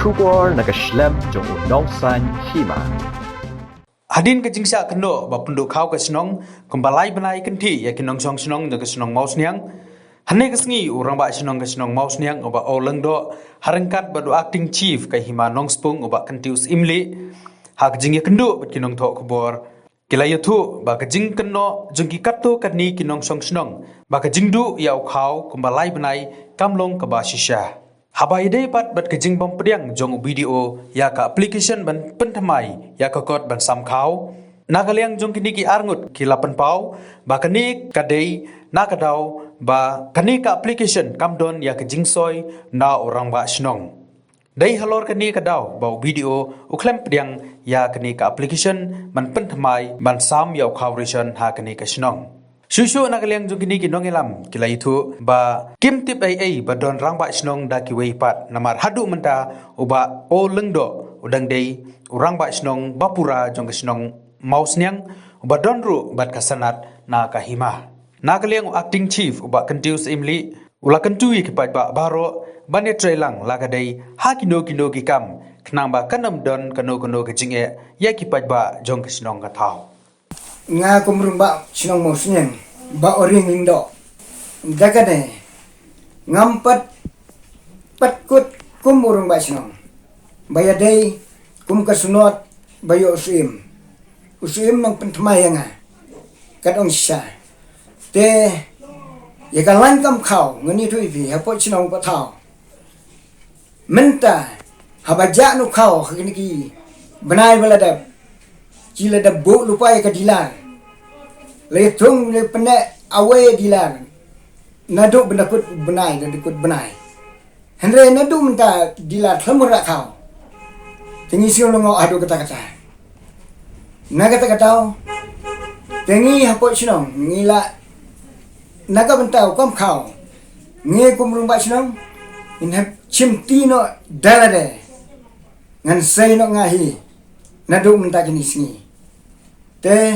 Kubor nakaslem jong unongsan hima. Hadin ke jingsa kendo ba penduk kau ke senong kembalai benai kenti ya kinong song senong ke senong maus niang hane ke sengi orang ba senong ke senong maus niang oba oleng do harengkat ba do acting chief ke hima nong spung oba kentius imli hak jing ya kendo bet kinong thok kubor kila yathu ba ke jing keno jengki katto katni kinong song senong ba ke jingdu ya kau kembalai benai kamlong ke ba shisha Habai day bat kejing bom pediang jong video ya ka application ban pentamai ya ka kot ban sam khau nakaliang jong kini ki arngut kilapan pau ba kani kadai nakadau ba kani ka application kamdon ya kejing soy na orang ba snong dai halor kani kadau ba video uklem pediang ya kani ka application ban pentamai ban sam ya khau rison ha kani ka snong Susu nakaliang jong kini kinong ilam kila itu ba kim tip ai ba don rang ba snong da ki wei pat namar hadu menta uba o lengdo udang dei urang ba snong bapura jong snong maus niang uba don ru bat kasanat na kahima nakaliang acting chief uba kentius imli ula kentui ki pat ba baro bane trelang laga dei ha kino ki kam knang ba kanam don kano ke jinge ya ki pat ba jong snong ka thau nga kumrung ba sinong mo sinyang ba oring indo daga ne ngampat patkut kumurung ba sinong baya day kum kasunot bayo usim nang pentmaya nga kadong siya te ya kan kam khau ngani tu ipi hapo sinong pa thau menta habaja nu khau kini ki benai balada Cila dah buk lupa ya kadilan. Letung le penek awe dilan. Naduk bendakut benai dan dikut benai. Henry naduk minta dilan semua kau. Tengi siung longo adu kata-kata. Na kata-kata. Tengi hapot sinong ngila. Naga bentau kom kau. Ngi kumrung bak sinong. Inhap cimti no dalade. Ngan say no ngahi. Naduk minta jenis ni. Te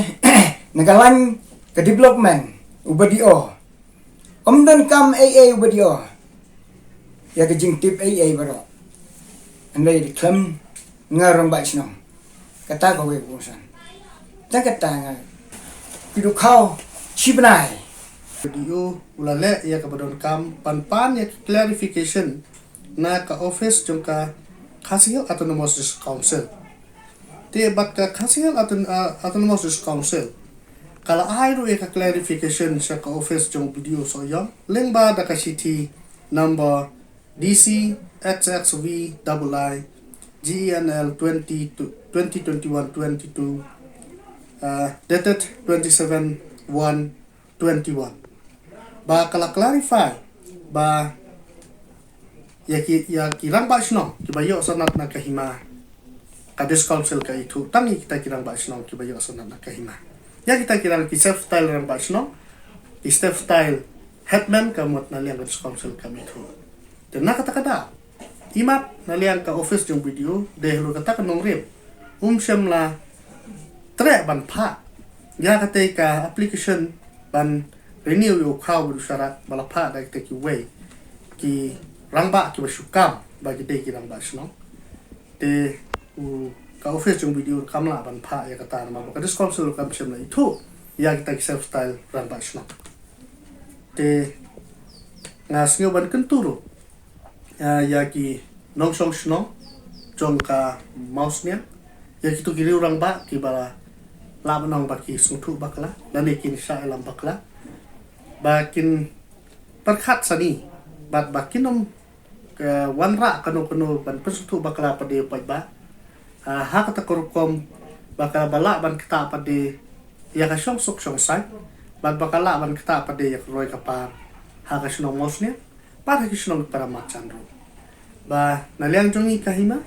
nagalan ke development ubadio. Omdan kam AA ubadio. Ya ke jing tip AA baro. Andai diklem ngarong ba sinong. Kata ko we busan. Ta kata nga. Pidu kau chibenai. Video ulale ya kabadon kam pan ya clarification na ka office jongka Khasingel Autonomous District Council. Te bat ka Khasingel Autonomous District Council. Kala airu ya ka clarification sa ka office jong video so yam link ba da ka city number DC XXV GENL 2021-22 dated 27/1/21. Ba kala clarify ba ya kirang ba sno kibayo sanat na kahima kadis council ka itu tangi kita kirang ba sno kibayo sanat na kahima ya kita kirang ki self style rang ba sno ki self style headman ka mot na liang kadis council kami itu dan na kata imat na liang ka office jong video de lo kata ka nong rip semla tre ban pha ya kata ka application ban renew yo crowd syarat balapha da kita ki way ki rangba ki basukam bagi de ki rangba sno te ka office jong video kamla ban pha ya kata nama ka dis council kam semla itu ya kita ki self style rangba sno te ngasnyo ban kenturu ya ki nongsong sno jong ka mouse nya ya ki tu ki rangba ki bala labanong baki sungtu bakla lani kin sha elam bakla bakin perkhat sani bat bakinom ke wanra kanu ban pesutu bakala pade paiba ha kata korukom bakala bala ban kita pade ya ka song sok song sai bat bakala ban kita pade ya roi kapar ha ka sunong mosnya pat ha sunong para macandro ba naliang jongi kahima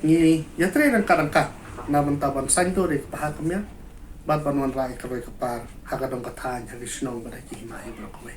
ni yatre rang karangkat na bantaban santo de pahakamya bat banwan rai ka roi kapar ha ka dong kathan ha sunong ba ki hima hi brokwe